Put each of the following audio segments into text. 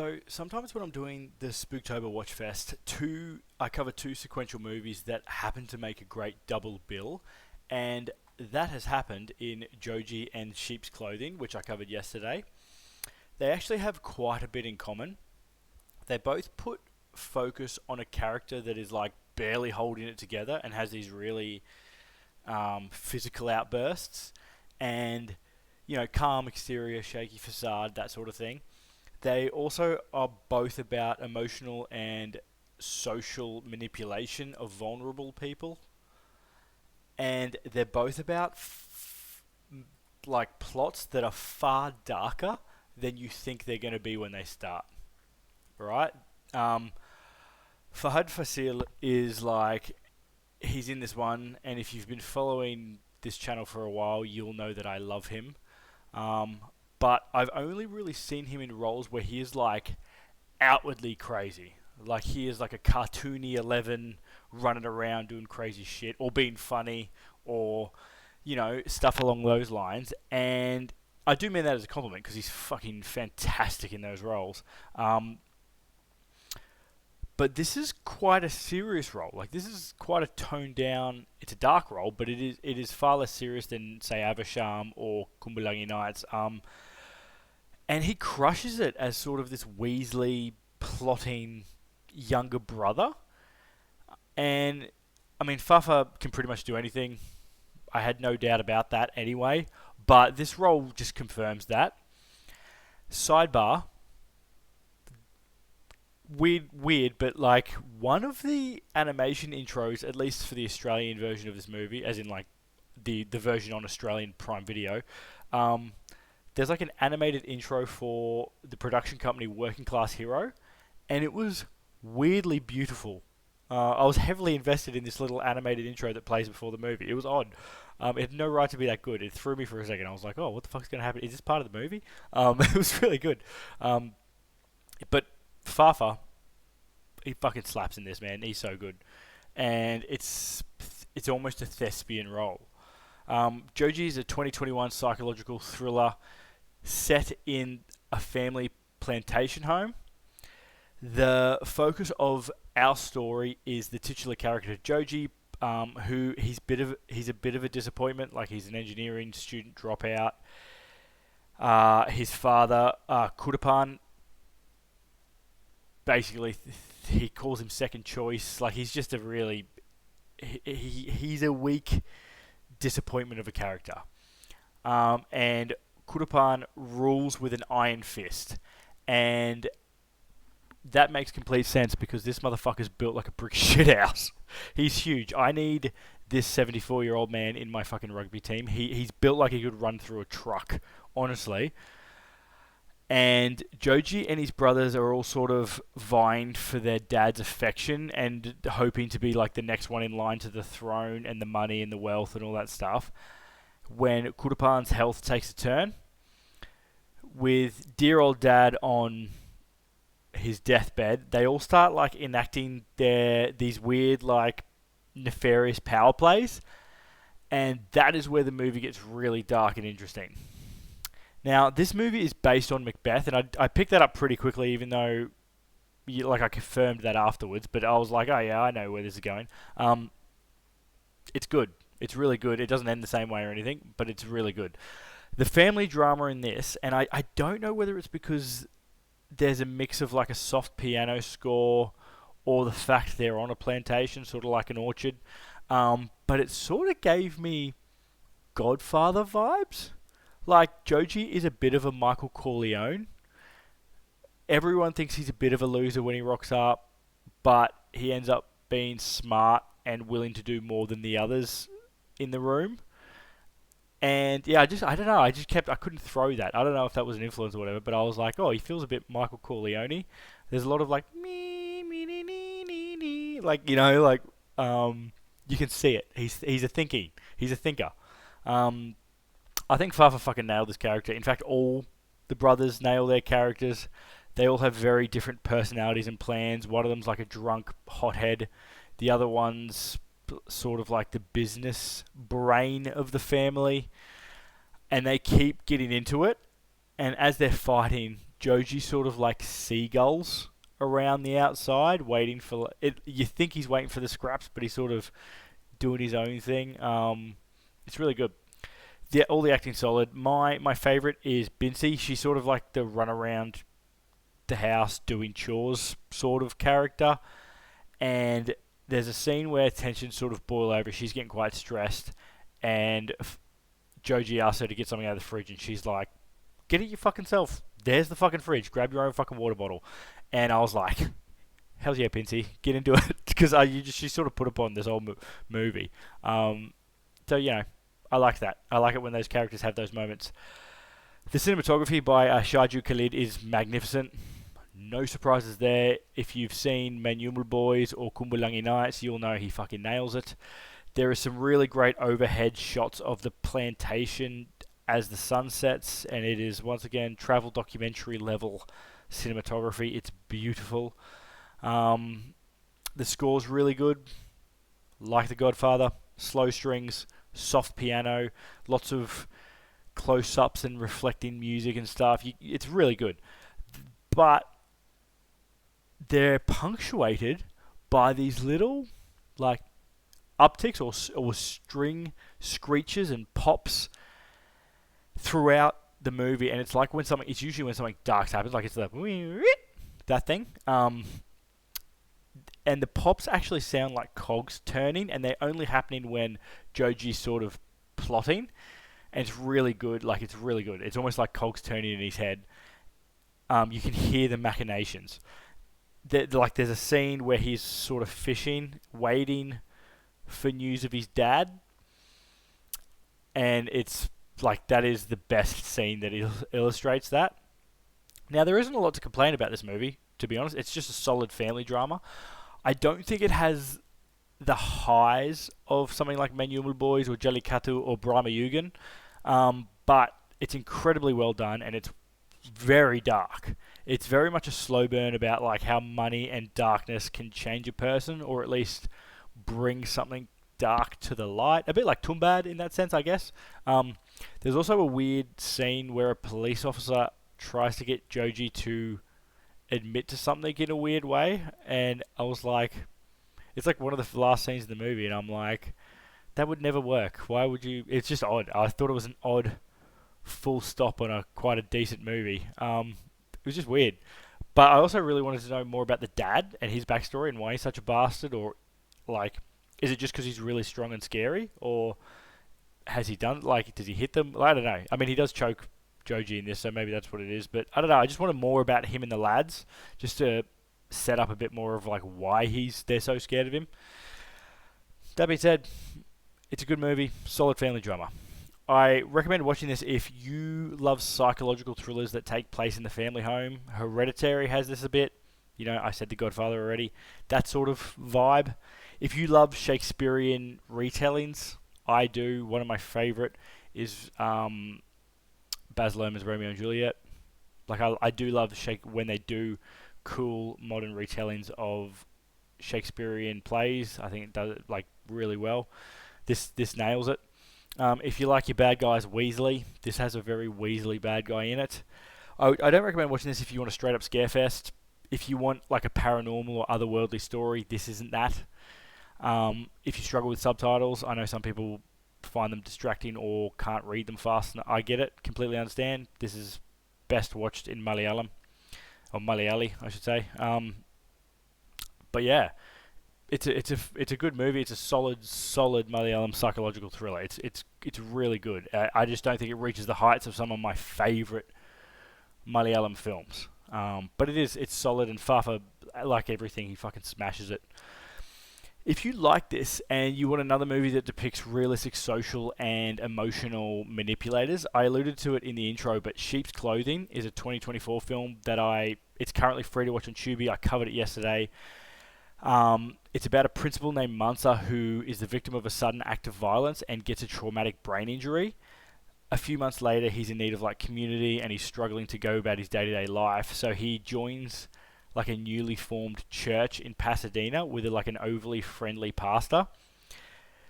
So sometimes when I'm doing the Spooktober Watch Fest, I cover two sequential movies that happen to make a great double bill, and that has happened in Joji and Sheep's Clothing, which I covered yesterday. They actually have quite a bit in common. They both put focus on a character that is like barely holding it together and has these really physical outbursts, and calm exterior, shaky facade, that sort of thing. They also are both about emotional and social manipulation of vulnerable people, and they're both about like plots that are far darker than you think they're going to be when they start. Right? Um, Fahad Faasil is like he's in this one, and if you've been following this channel for a while, you'll know that I love him. Um, but I've only really seen him in roles where he is like outwardly crazy. Like he is like a cartoony 11 running around doing crazy shit or being funny or, stuff along those lines. And I do mean that as a compliment because he's fucking fantastic in those roles. But this is quite a serious role. Like this is quite a toned down. It's a dark role, but it is far less serious than say Avasham or Kumbulangi Nights. And he crushes it as sort of this Weasley plotting younger brother. And I mean, Fafa can pretty much do anything. I had no doubt about that anyway. But this role just confirms that. Sidebar, weird, but like one of the animation intros, at least for the Australian version of this movie, as in like the version on Australian Prime Video, um, there's like an animated intro for the production company Working Class Hero, and it was weirdly beautiful. I was heavily invested in this little animated intro that plays before the movie. It was odd. It had no right to be that good. It threw me for a second. I was like, oh, what the fuck's going to happen? Is this part of the movie? It was really good. But Fafa, he fucking slaps in this, man. He's so good. And it's almost a thespian role. Joji is a 2021 psychological thriller set in a family plantation home. The focus of our story is the titular character Joji, who he's a bit of a disappointment. Like he's an engineering student dropout. His father, Kudapan, basically he calls him second choice. Like he's just a really he's a weak disappointment of a character. And Kudapan rules with an iron fist, and that makes complete sense because this motherfucker's built like a brick shithouse. He's huge. I need this 74-year-old man in my fucking rugby team. He's built like he could run through a truck, honestly. And Joji and his brothers are all sort of vying for their dad's affection and hoping to be like the next one in line to the throne and the money and the wealth and all that stuff. When Kudapan's health takes a turn, with dear old dad on his deathbed, they all start like enacting these weird like nefarious power plays, and that is where the movie gets really dark and interesting. Now, this movie is based on Macbeth, and I picked that up pretty quickly, even though I confirmed that afterwards. But I was like, oh yeah, I know where this is going. It's good. It's really good. It doesn't end the same way or anything, but it's really good. The family drama in this, and I don't know whether it's because there's a mix of like a soft piano score or the fact they're on a plantation, sort of like an orchard. But it sort of gave me Godfather vibes. Like, Joji is a bit of a Michael Corleone. Everyone thinks he's a bit of a loser when he rocks up, but he ends up being smart and willing to do more than the others in the room. And yeah, I don't know. I couldn't throw that. I don't know if that was an influence or whatever, but I was like, oh, he feels a bit Michael Corleone. There's a lot of like me, nee, like you can see it. He's a thinky. He's a thinker. I think Fafa fucking nailed this character. In fact, all the brothers nail their characters. They all have very different personalities and plans. One of them's like a drunk hothead. The other one's sort of like the business brain of the family. And they keep getting into it. And as they're fighting, Joji sort of like seagulls around the outside, waiting for it. You think he's waiting for the scraps, but he's sort of doing his own thing. It's really good. All the acting solid. My favorite is Bincy. She's sort of like the run around the house doing chores sort of character. And there's a scene where tensions sort of boil over. She's getting quite stressed, and Joji asks her to get something out of the fridge, and she's like, "Get it your fucking self. There's the fucking fridge. Grab your own fucking water bottle." And I was like, "Hell's yeah, Pincy, get into it," because she sort of put upon this whole movie. So I like that. I like it when those characters have those moments. The cinematography by Shaju Khalid is magnificent. No surprises there. If you've seen Manual Boys or Kumbulangi Nights, you'll know he fucking nails it. There are some really great overhead shots of the plantation as the sun sets, and it is, once again, travel documentary level cinematography. It's beautiful. The score's really good. Like The Godfather. Slow strings, soft piano, lots of close-ups and reflecting music and stuff. It's really good. But they're punctuated by these little, like, upticks or string screeches and pops throughout the movie, and it's like it's usually when something dark happens, like it's that thing. And the pops actually sound like cogs turning, and they're only happening when Joji's sort of plotting, and it's really good. Like, it's really good. It's almost like cogs turning in his head. You can hear the machinations. There's a scene where he's sort of fishing, waiting for news of his dad, and it's like, that is the best scene that illustrates that. Now, there isn't a lot to complain about this movie, to be honest. It's just a solid family drama. I don't think it has the highs of something like Manual Boys or Jallikattu or Brahma Yugan, but it's incredibly well done, and it's very dark. It's very much a slow burn about like how money and darkness can change a person, or at least bring something dark to the light. A bit like Tumbad in that sense, I guess. There's also a weird scene where a police officer tries to get Joji to admit to something in a weird way, and I was like, it's like one of the last scenes in the movie, and I'm like, that would never work. Why would you? It's just odd. I thought it was an odd full stop on quite a decent movie. It was just weird. But I also really wanted to know more about the dad and his backstory and why he's such a bastard, or like, is it just because he's really strong and scary, or has he done, like, does he hit them? I don't know. I mean, he does choke Joji in this, so maybe that's what it is. But I don't know. I just wanted more about him and the lads, just to set up a bit more of like why they're so scared of him. That being said, it's a good movie, solid family drama. I recommend watching this if you love psychological thrillers that take place in the family home. Hereditary has this a bit. I said The Godfather already. That sort of vibe. If you love Shakespearean retellings, I do. One of my favourite is Baz Luhrmann's Romeo and Juliet. Like, I do love when they do cool modern retellings of Shakespearean plays. I think it does it like really well. This nails it. If you like your bad guys Weasley, this has a very Weasley bad guy in it. I don't recommend watching this if you want a straight up scarefest. If you want like a paranormal or otherworldly story, this isn't that. If you struggle with subtitles, I know some people find them distracting or can't read them fast. I get it, completely understand. This is best watched in Malayalam, or Malayali, I should say. But yeah, it's a good movie. It's a solid Malayalam psychological thriller. It's really good. I just don't think it reaches the heights of some of my favourite Malayalam films. But it's solid, and Fafa, like everything, he fucking smashes it. If you like this and you want another movie that depicts realistic social and emotional manipulators, I alluded to it in the intro, but Sheep's Clothing is a 2024 film that it's currently free to watch on Tubi. I covered it yesterday. It's about a principal named Mansa who is the victim of a sudden act of violence and gets a traumatic brain injury. A few months later, he's in need of like community, and he's struggling to go about his day-to-day life. So he joins like a newly formed church in Pasadena with like an overly friendly pastor.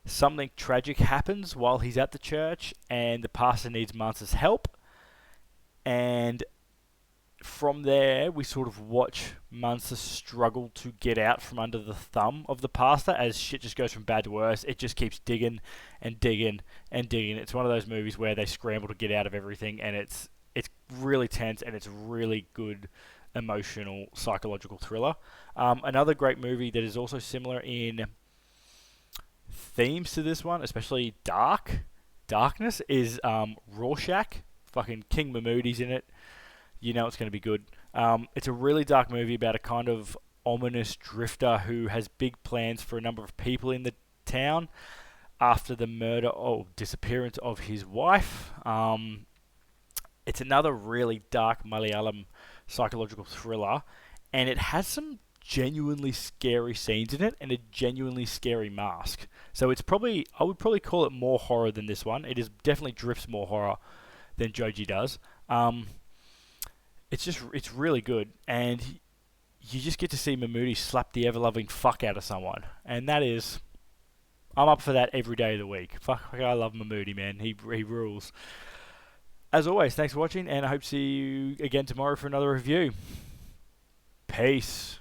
Something tragic happens while he's at the church, and the pastor needs Mansa's help. And from there, we sort of watch Munster struggle to get out from under the thumb of the pastor as shit just goes from bad to worse. It just keeps digging and digging and digging. It's one of those movies where they scramble to get out of everything, and it's really tense, and it's really good emotional psychological thriller. Another great movie that is also similar in themes to this one, especially darkness, is Rorschach. Fucking King Mahmoodi's in it. You know it's going to be good. It's a really dark movie about a kind of ominous drifter who has big plans for a number of people in the town after the murder or disappearance of his wife. It's another really dark Malayalam psychological thriller, and it has some genuinely scary scenes in it and a genuinely scary mask. So I would probably call it more horror than this one. It is definitely drifts more horror than Joji does. It's really good, and you just get to see Mahmoodi slap the ever-loving fuck out of someone, and I'm up for that every day of the week. Fuck, I love Mahmoodi, man. He rules. As always, thanks for watching, and I hope to see you again tomorrow for another review. Peace.